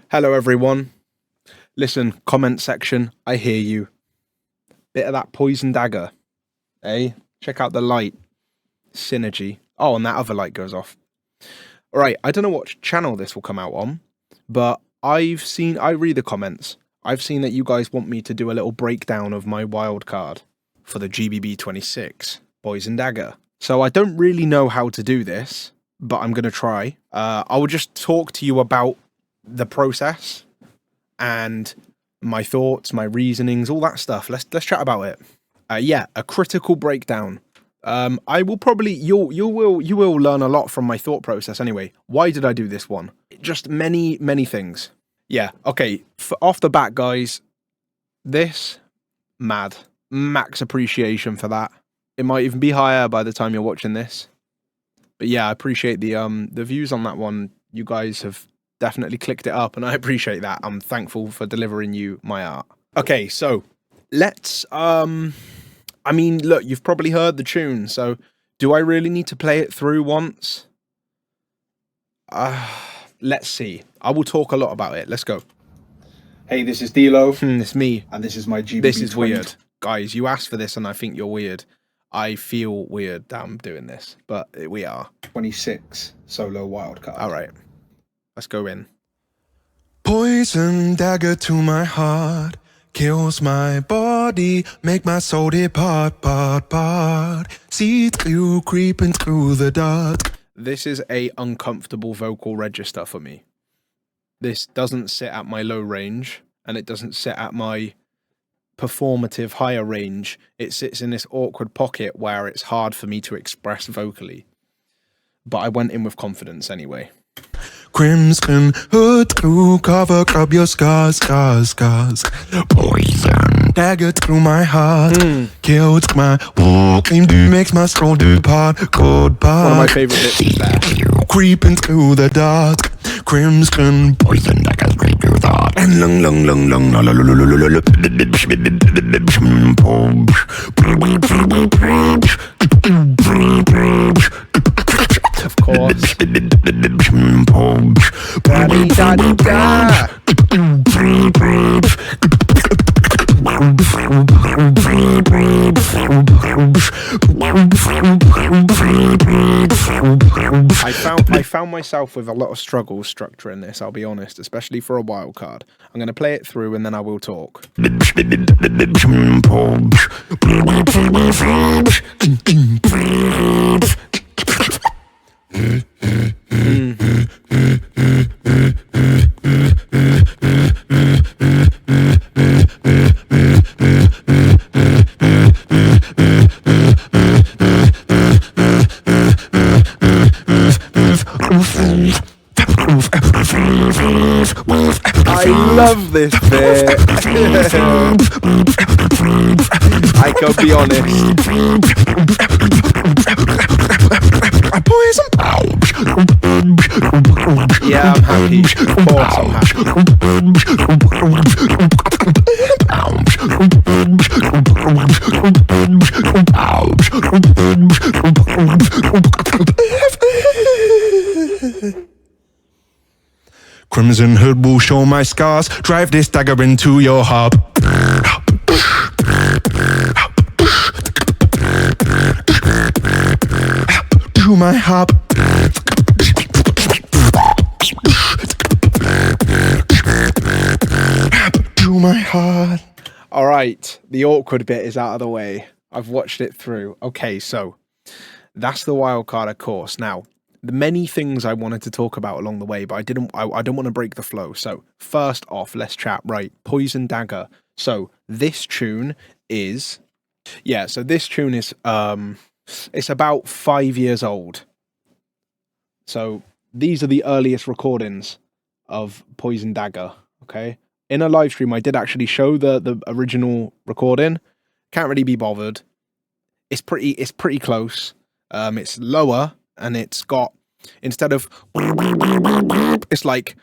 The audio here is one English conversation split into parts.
Hello, everyone. Listen, comment section, I hear you. Bit of that poison dagger, eh? Check out the light. Synergy. Oh, and that other light goes off. All right, I don't know what channel this will come out on, but I read the comments. I've seen that you guys want me to do a little breakdown of my wildcard for the GBB26 poison dagger. So I don't really know how to do this, but I'm going to try. I will just talk to you about the process and my thoughts, my reasonings, all that stuff. Let's chat about it. Yeah, a critical breakdown. I will probably you will learn a lot from my thought process anyway. Why did I do this one? Just many things. Yeah. Okay. Off the bat, guys, this mad max appreciation for that. It might even be higher by the time you're watching this. But yeah, I appreciate the views on that one. You guys have definitely clicked it up, and I appreciate that. I'm thankful for delivering you my art. Okay, so let's I mean, look, you've probably heard the tune, so do I really need to play it through once? Let's see. I will talk a lot about it. Let's go. Hey, this is Dilo. It's me. And this is my GBB26. This is weird. Guys, you asked for this and I think you're weird. I feel weird that I'm doing this, but we are. 26 solo wildcard. All right. Let's go in. Poison dagger to my heart, kills my body, make my soul depart, part. See through, creeping through the dark. This is a uncomfortable vocal register for me. This doesn't sit at my low range, and it doesn't sit at my performative higher range. It sits in this awkward pocket where it's hard for me to express vocally. But I went in with confidence anyway. Crimson hood through cover, grab your scars. Poison dagger through my heart, killed my walking, makes my soul depart, cold part. One of my favorite bits is there. Creeping through the dark, crimson poison dagger straight through the heart. And Of course. Da-dee-da-dee-da. I found myself with a lot of struggle structuring this, I'll be honest, especially for a wild card. I'm going to play it through and then I will talk. I love this bit. I can be honest. Yeah, I'm happy. Of course I'm happy. Crimson hood will show my scars, drive this dagger into your heart. To my heart. To my heart. All right, the awkward bit is out of the way. I've watched it through. Okay, so that's the wild card, of course. Now, the many things I wanted to talk about along the way, but I don't want to break the flow. So first off, let's chat. Right, Poison Dagger. So this tune is, it's about 5 years old. So these are the earliest recordings of Poison Dagger. Okay, in a live stream, I did actually show the original recording. Can't really be bothered. It's pretty close. It's lower. And it's got, instead of, it's like,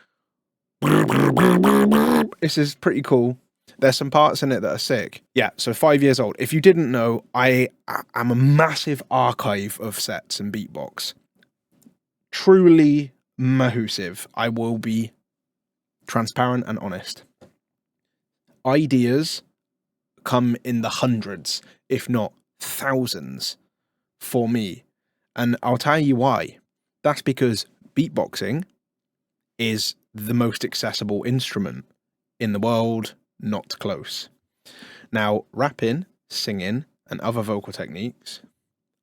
this is pretty cool. There's some parts in it that are sick. Yeah, so 5 years old. If you didn't know, I am a massive archive of sets and beatbox. Truly massive. I will be transparent and honest. Ideas come in the hundreds, if not thousands, for me. And I'll tell you why. That's because beatboxing is the most accessible instrument in the world, not close. Now, rapping, singing, and other vocal techniques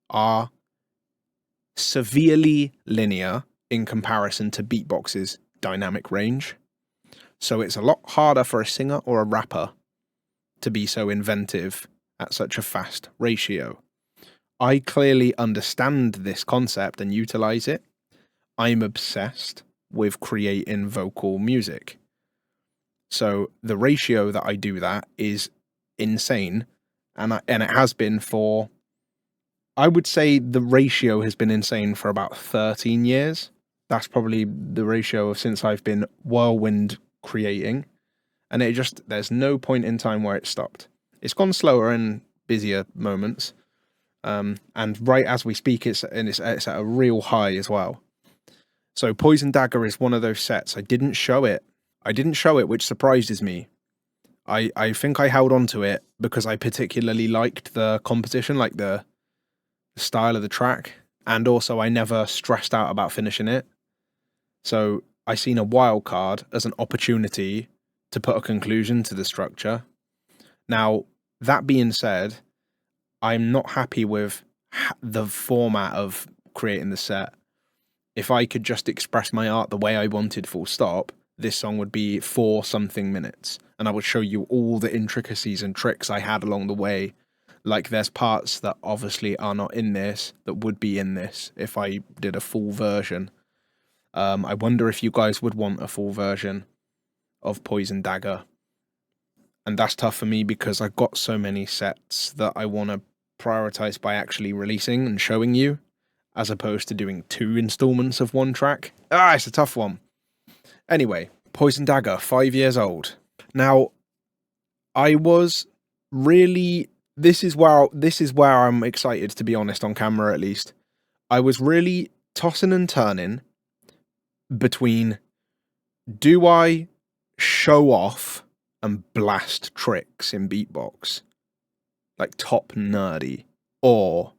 are severely linear in comparison to beatbox's dynamic range. So it's a lot harder for a singer or a rapper to be so inventive at such a fast ratio. I clearly understand this concept and utilize it. I'm obsessed with creating vocal music. So the ratio that I do that is insane. And it has been for, I would say the ratio has been insane for about 13 years. That's probably the ratio of since I've been whirlwind creating. And there's no point in time where it stopped. It's gone slower in busier moments. And right as we speak, it's at a real high as well. So Poison Dagger is one of those sets. I didn't show it, which surprises me. I think I held on to it because I particularly liked the composition, like the style of the track. And also I never stressed out about finishing it. So I seen a wildcard as an opportunity to put a conclusion to the structure. Now, that being said, I'm not happy with the format of creating the set. If I could just express my art the way I wanted, full stop, this song would be 4-something minutes. And I would show you all the intricacies and tricks I had along the way. Like there's parts that obviously are not in this that would be in this if I did a full version. I wonder if you guys would want a full version of Poison Dagger. And that's tough for me because I've got so many sets that I want to prioritize by actually releasing and showing you, as opposed to doing 2 installments of one track. It's a tough one. Anyway, Poison Dagger, 5 years old. Now, I was really, this is where I'm excited, to be honest, on camera at least. I was really tossing and turning between, do I show off and blast tricks in beatbox, like top nerdy, or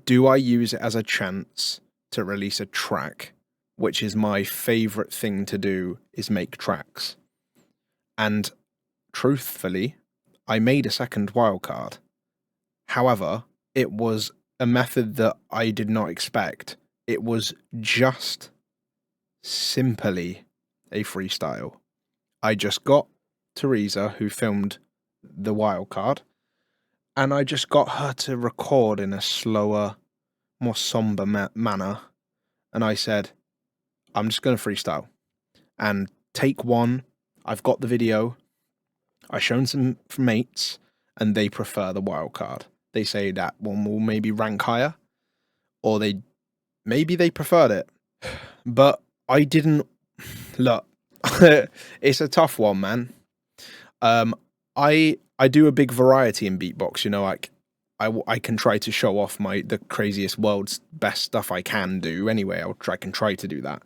do I use it as a chance to release a track, which is my favorite thing to do, is make tracks. And truthfully, I made a second wildcard. However, it was a method that I did not expect. It was just simply a freestyle. I just got Teresa, who filmed the wildcard, and I just got her to record in a slower, more somber manner. And I said, I'm just going to freestyle. And take 1, I've got the video. I've shown some mates, and they prefer the wildcard. They say that one will maybe rank higher, or maybe they preferred it. But I didn't. Look, it's a tough one, man. I do a big variety in beatbox, you know, like I can try to show off the craziest world's best stuff I can do anyway. I can try to do that.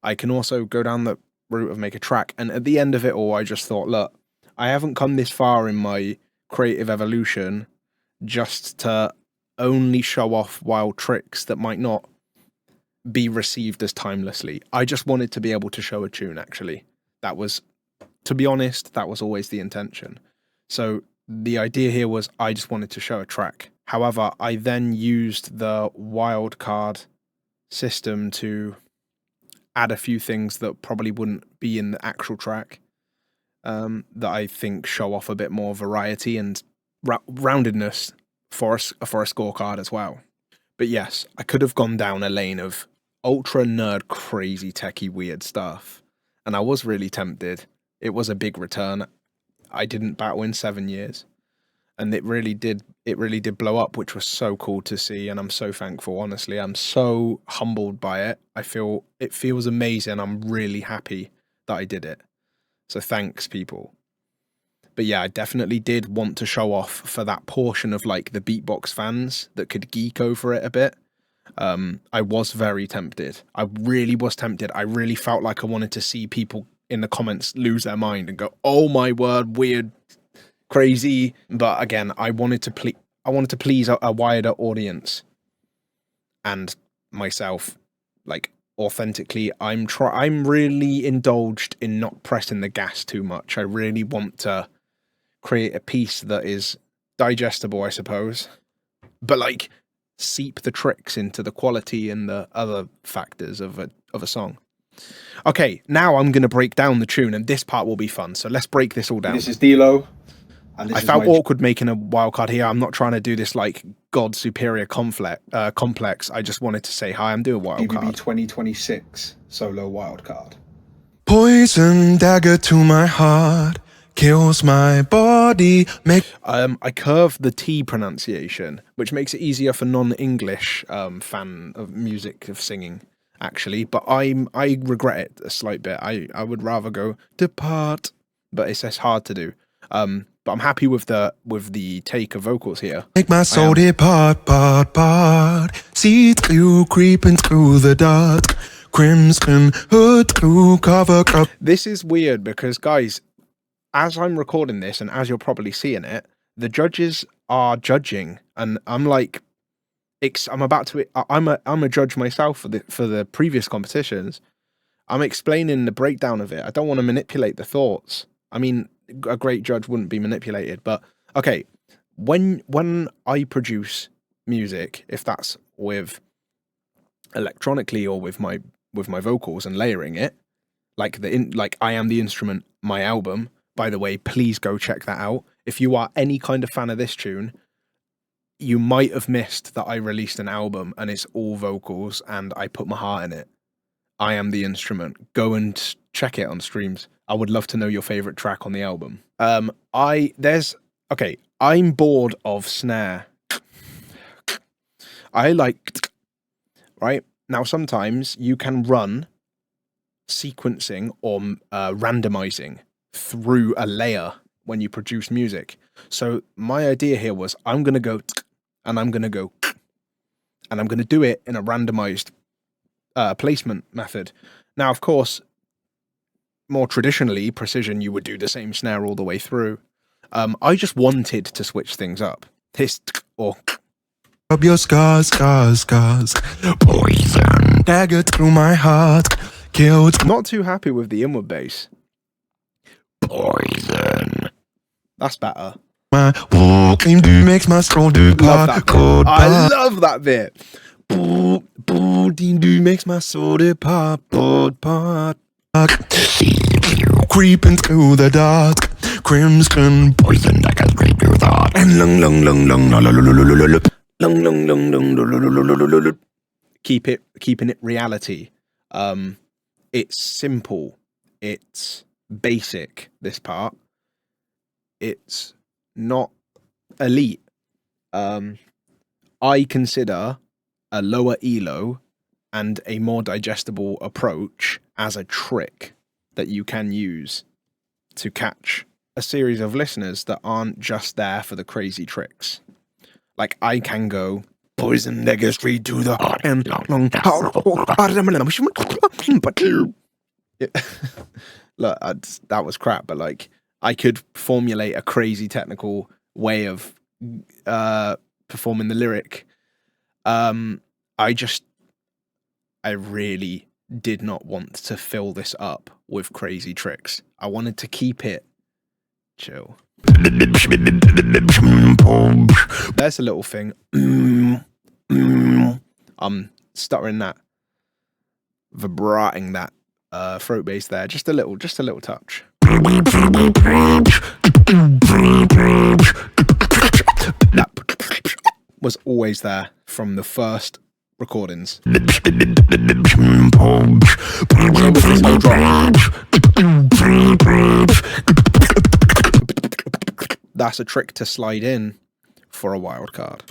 I can also go down the route of make a track, and at the end of it all, I just thought, look, I haven't come this far in my creative evolution just to only show off wild tricks that might not be received as timelessly. I just wanted to be able to show a tune, actually. That was, to be honest, that was always the intention. So the idea here was I just wanted to show a track. However, I then used the wildcard system to add a few things that probably wouldn't be in the actual track, that I think show off a bit more variety and roundedness for a scorecard as well. But yes, I could have gone down a lane of ultra nerd, crazy, techie, weird stuff, and I was really tempted. It was a big return. I didn't battle in 7 years, and it really did blow up, which was so cool to see, and I'm so thankful. Honestly, I'm so humbled by it. It feels amazing. I'm really happy that I did it. So thanks, people. But yeah, I definitely did want to show off for that portion of like the beatbox fans that could geek over it a bit. I was very tempted. I really was tempted. I really felt like I wanted to see people in the comments lose their mind and go, "Oh my word, weird, crazy." But again, I wanted to please a wider audience and myself, like authentically. I'm really indulged in not pressing the gas too much. I really want to create a piece that is digestible, I suppose, but like seep the tricks into the quality and the other factors of a song. Okay, now I'm going to break down the tune, and this part will be fun. So let's break this all down. This is D'Lo. And this I is felt my awkward making a wildcard here. I'm not trying to do this like God superior complex. I just wanted to say hi. I'm doing wildcard. GBB26 solo wildcard. Poison dagger to my heart, kills my body, make I curve the T pronunciation, which makes it easier for non-English fan of music, of singing, actually. But I regret it a slight bit. I would rather go depart, but it's hard to do. But I'm happy with the take of vocals here. make my soul depart, part. See through, creeping through the dark, crimson hood through cover up. This is weird because, guys, as I'm recording this and as you're probably seeing it, the judges are judging, and I'm like, I'm a judge myself for the previous competitions. I'm explaining the breakdown of it. I don't want to manipulate the thoughts. I mean, a great judge wouldn't be manipulated, but okay, when I produce music, if that's with electronically or with my vocals and layering it, like I Am the Instrument, my album. By the way, please go check that out. If you are any kind of fan of this tune, you might have missed that I released an album and it's all vocals and I put my heart in it. I Am the Instrument. Go and check it on streams. I would love to know your favorite track on the album. I'm bored of snare. Right? Now, sometimes you can run sequencing or randomizing through a layer when you produce music. So my idea here was I'm going to go and I'm going to go and I'm going to do it in a randomized placement method. Now, of course, more traditionally, precision, you would do the same snare all the way through. I just wanted to switch things up. This or Rub your scars. Poison dagger through my heart, killed not too happy with the inward bass. poison. That's better. My walking makes my soul depart. I love that bit. Makes my soul depart. Creeping through the dark, crimson poison daggers straight through the heart. And Keeping it reality. It's simple. It's basic, this part. It's not elite. I consider a lower elo and a more digestible approach as a trick that you can use to catch a series of listeners that aren't just there for the crazy tricks. Like, I can go poison dagger straight to the heart and look, that was crap, but like, I could formulate a crazy technical way of performing the lyric. I really did not want to fill this up with crazy tricks. I wanted to keep it chill. There's a little thing. I'm stuttering that, vibrating that throat bass there. Just a little touch. That was always there from the first recordings. That's a trick to slide in for a wild card.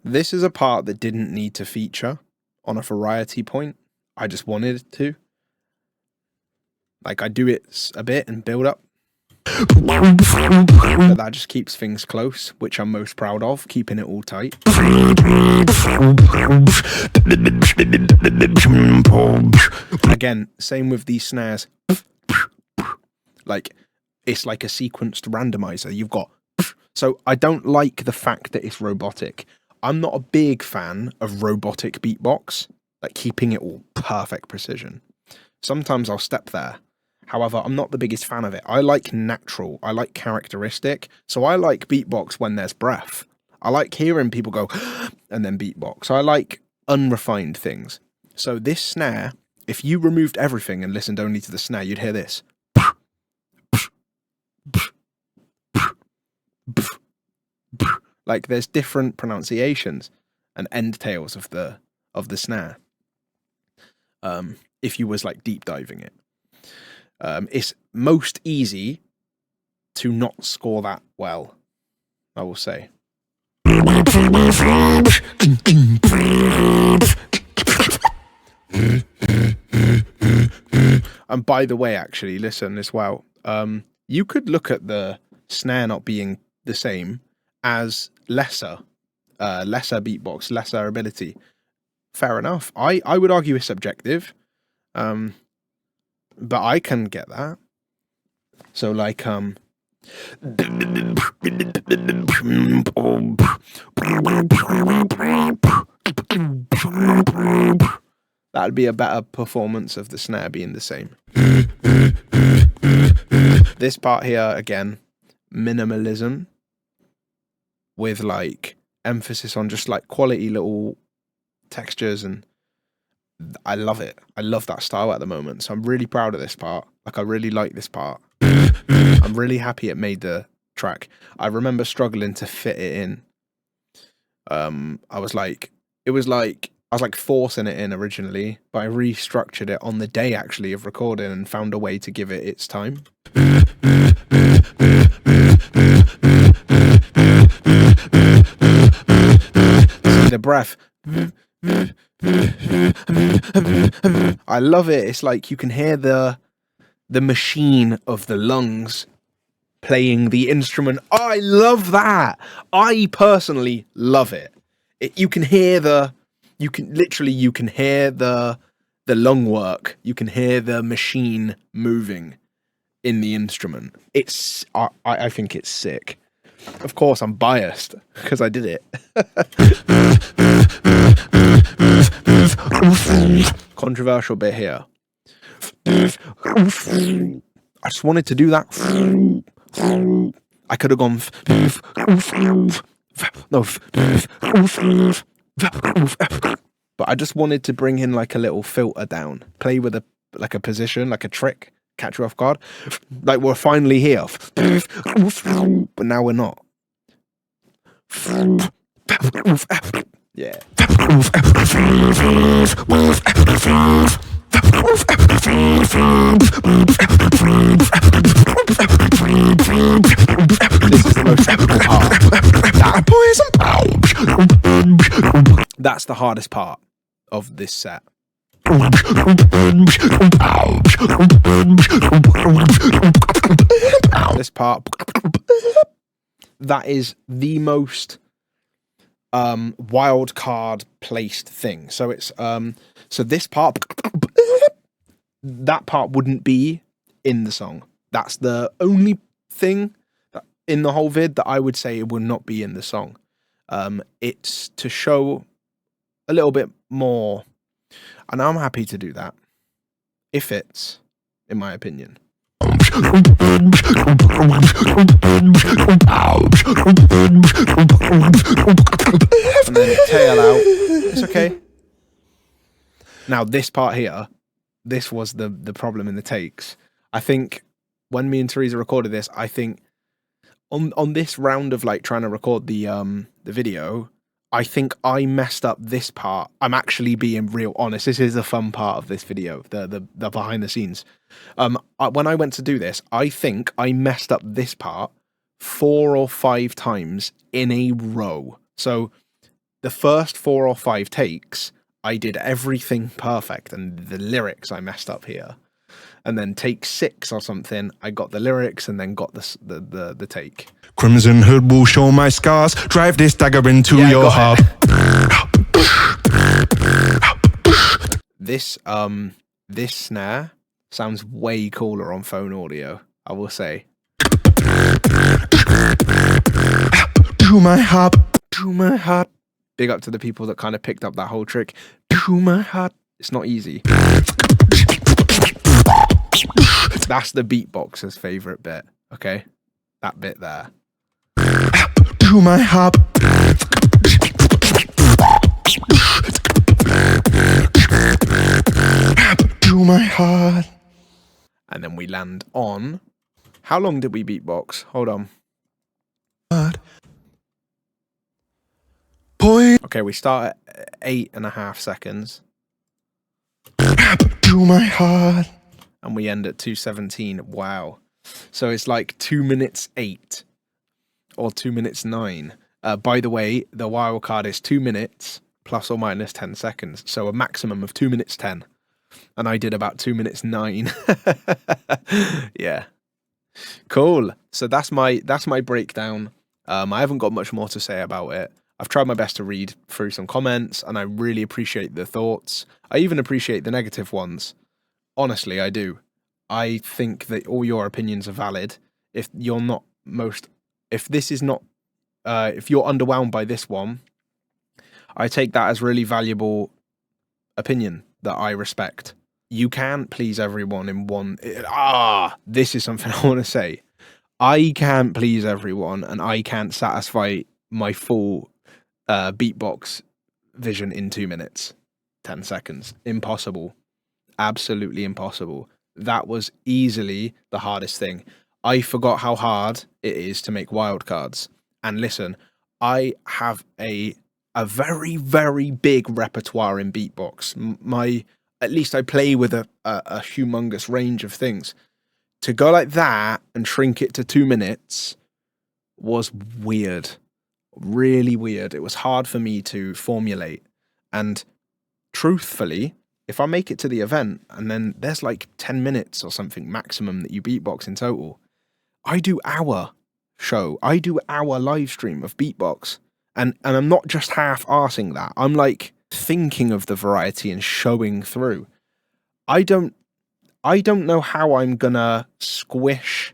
This is a part that didn't need to feature on a variety point. I just wanted it to. Like, I do it a bit and build up. But that just keeps things close, which I'm most proud of, keeping it all tight. Again, same with these snares. Like, it's like a sequenced randomizer. You've got... So I don't like the fact that it's robotic. I'm not a big fan of robotic beatbox, like keeping it all perfect precision. Sometimes I'll step there. However, I'm not the biggest fan of it. I like natural. I like characteristic. So I like beatbox when there's breath. I like hearing people go and then beatbox. I like unrefined things. So this snare, if you removed everything and listened only to the snare, you'd hear this. Like there's different pronunciations and end tails of the snare. If you was like deep diving it, it's most easy to not score that well, I will say. And by the way, actually, listen as well. You could look at the snare not being the same as lesser beatbox, lesser ability. Fair enough. I would argue it's subjective, but I can get that. So like that'd be a better performance of the snare being the same. This part here, again, minimalism with like emphasis on just like quality little textures, and I love it. I love that style at the moment. So I'm really proud of this part. Like I really like this part. I'm really happy it made the track. I remember struggling to fit it in. I was like forcing it in originally, but I restructured it on the day actually of recording and found a way to give it its time. See the breath. I love it. It's like you can hear the machine of the lungs playing the instrument. I love that. I personally love it. You can hear the lung work. You can hear the machine moving in the instrument. I think it's sick. Of course, I'm biased because I did it. Controversial bit here. I just wanted to do that. I could have gone. No. But I just wanted to bring in like a little filter down. Play with a position, like a trick. Catch you off guard. Like we're finally here. But now we're not. Yeah. This is the most difficult part. That's the hardest part of this set. This part, that is the most wild card placed thing. So it's so this part, that part wouldn't be in the song. That's the only thing in the whole vid that I would say it would not be in the song. It's to show a little bit more, and I'm happy to do that. It fits, in my opinion. And then tail out. It's okay. Now this part here, this was the problem in the takes. I think when me and Teresa recorded this, I think on this round of like trying to record the video, I think I messed up this part. I'm actually being real honest. This is a fun part of this video, the behind the scenes. When I went to do this, I think I messed up this part 4 or 5 times in a row. So the first 4 or 5 takes, I did everything perfect, and the lyrics I messed up here. And then take 6 or something, I got the lyrics and then got the take. Crimson hood will show my scars. Drive this dagger into Yeah, your go heart. This snare sounds way cooler on phone audio, I will say. To my heart. To my heart. Big up to the people that kind of picked up that whole trick. To my heart. It's not easy. That's the beatboxer's favourite bit, okay? That bit there. To my heart. To my heart. And then we land on... How long did we beatbox? Hold on. Point Okay, we start at 8.5 seconds. to my heart. And we end at 2:17. Wow. So it's like 2 minutes 8 or 2 minutes 9. By the way, the wildcard is 2 minutes plus or minus 10 seconds. So a maximum of 2 minutes 10. And I did about 2 minutes 9. Yeah. Cool. So that's my breakdown. I haven't got much more to say about it. I've tried my best to read through some comments and I really appreciate the thoughts. I even appreciate the negative ones. Honestly, I do. I think that all your opinions are valid. If you're underwhelmed by this one, I take that as really valuable opinion that I respect. You can't please everyone in one. This is something I want to say. I can't please everyone and I can't satisfy my full beatbox vision in 2 minutes, 10 seconds. Impossible. Absolutely impossible. That was easily the hardest thing. I forgot how hard it is to make wildcards. And listen, I have a very, very big repertoire in beatbox. At least I play with a humongous range of things. To go like that and shrink it to 2 minutes was weird. Really weird. It was hard for me to formulate. And truthfully, if I make it to the event and then there's like 10 minutes or something maximum that you beatbox in total, I do our show. I do our live stream of beatbox. And I'm not just half-arsing that. I'm like thinking of the variety and showing through. I don't know how I'm gonna squish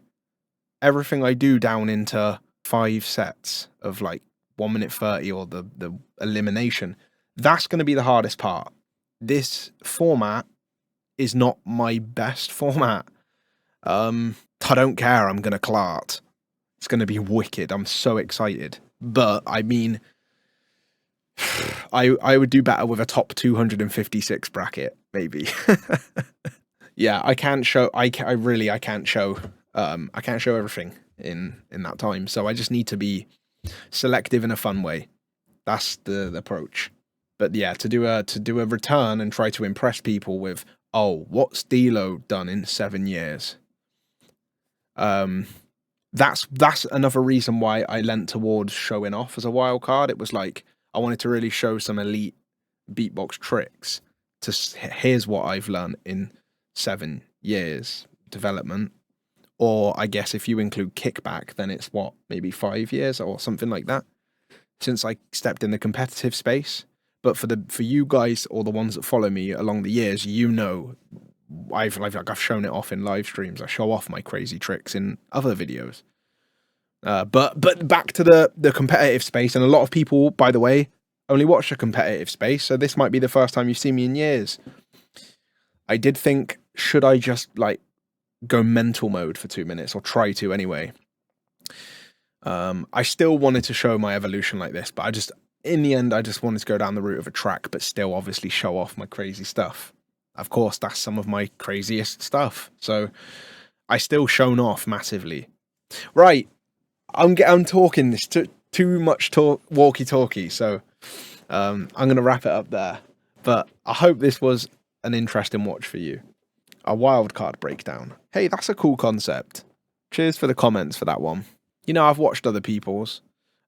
everything I do down into 5 sets of like 1 minute 30 or the elimination. That's gonna be the hardest part. This format is not my best format. I don't care. I'm gonna clart. It's gonna be wicked. I'm so excited. But I mean, I would do better with a top 256 bracket, maybe. Yeah, I can't show. I can't show. I can't show everything in that time. So I just need to be selective in a fun way. That's the approach. But yeah, to do a return and try to impress people with, oh, what's D'Lo done in 7 years? That's another reason why I leant towards showing off as a wild card. It was like I wanted to really show some elite beatbox tricks. Here's what I've learned in 7 years development, or I guess if you include kickback, then it's what, maybe 5 years or something like that since I stepped in the competitive space. But for you guys or the ones that follow me along the years, you know, I've shown it off in live streams. I show off my crazy tricks in other videos. But back to the competitive space, and a lot of people, by the way, only watch the competitive space, so this might be the first time you've seen me in years. I did think, should I just like go mental mode for 2 minutes, or try to anyway? I still wanted to show my evolution like this, but in the end, I just wanted to go down the route of a track, but still obviously show off my crazy stuff. Of course, that's some of my craziest stuff. So I still shown off massively. Right. I'm talking this too much walkie-talkie. So I'm going to wrap it up there. But I hope this was an interesting watch for you. A wildcard breakdown. Hey, that's a cool concept. Cheers for the comments for that one. You know, I've watched other people's.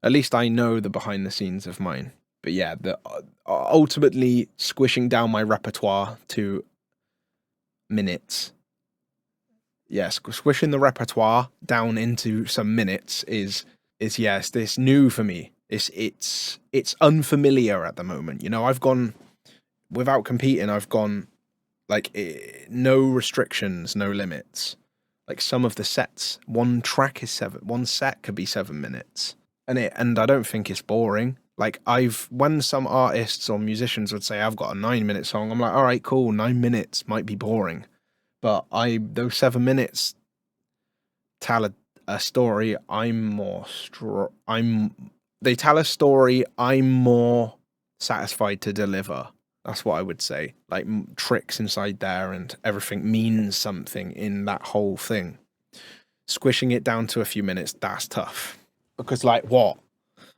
At least I know the behind the scenes of mine. But yeah, ultimately squishing down my repertoire to minutes squishing the repertoire down into some minutes is yes, this new for me. It's unfamiliar at the moment. You know, I've gone without competing. I've gone like no restrictions, no limits. Like some of the sets, one set could be 7 minutes, and I don't think it's boring. Like when some artists or musicians would say I've got a 9-minute song, I'm like, all right, cool, 9 minutes might be boring, but those 7 minutes tell a story. They tell a story I'm more satisfied to deliver. That's what I would say. Like tricks inside there and everything means something in that whole thing. Squishing it down to a few minutes, that's tough. Because like what?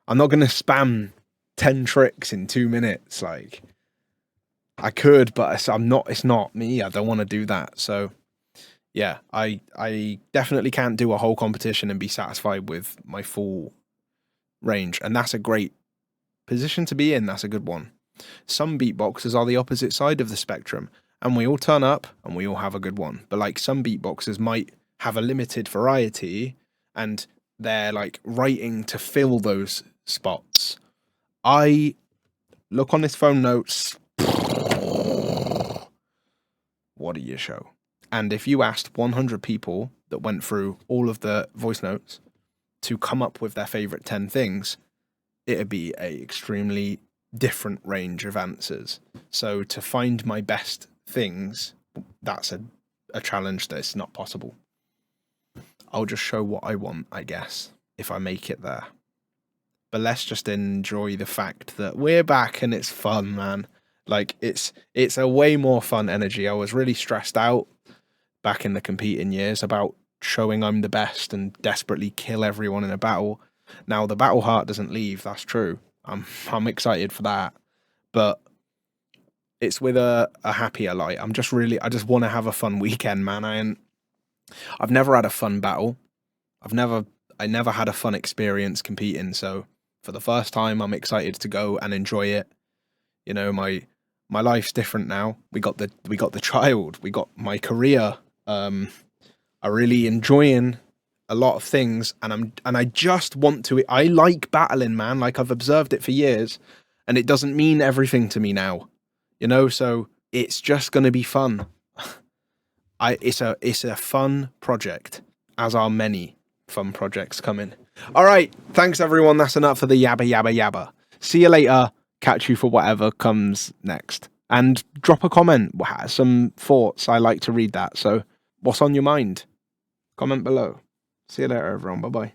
I'm not going to spam 10 tricks in 2 minutes. Like I could, but it's not me. I don't want to do that. So yeah, I definitely can't do a whole competition and be satisfied with my full range. And that's a great position to be in. That's a good one. Some beatboxers are the opposite side of the spectrum, and we all turn up and we all have a good one. But like some beatboxers might have a limited variety and they're like writing to fill those spots. I look on this phone notes. What do you show? And if you asked 100 people that went through all of the voice notes to come up with their favorite 10 things, it'd be a extremely different range of answers. So to find my best things, that's a challenge that's not possible. I'll just show what I want, I guess, if I make it there. But let's just enjoy the fact that we're back and it's fun, man. Like it's a way more fun energy. I was really stressed out back in the competing years about showing I'm the best and desperately kill everyone in a battle. Now the battle heart doesn't leave, that's true. I'm excited for that. But it's with a happier light. I just want to have a fun weekend, man. I've never had a fun battle. I never had a fun experience competing, so for the first time I'm excited to go and enjoy it. You know, my life's different now. We got the child, we got my career. I'm really enjoying a lot of things, and I just want to. I like battling, man. Like I've observed it for years, and it doesn't mean everything to me now. You know, so it's just going to be fun. It's a fun project, as are many fun projects coming. All right, thanks everyone. That's enough for the yabba yabba yabba. See you later. Catch you for whatever comes next. And drop a comment. Some thoughts. I like to read that. So, what's on your mind? Comment below. See you later, everyone. Bye bye.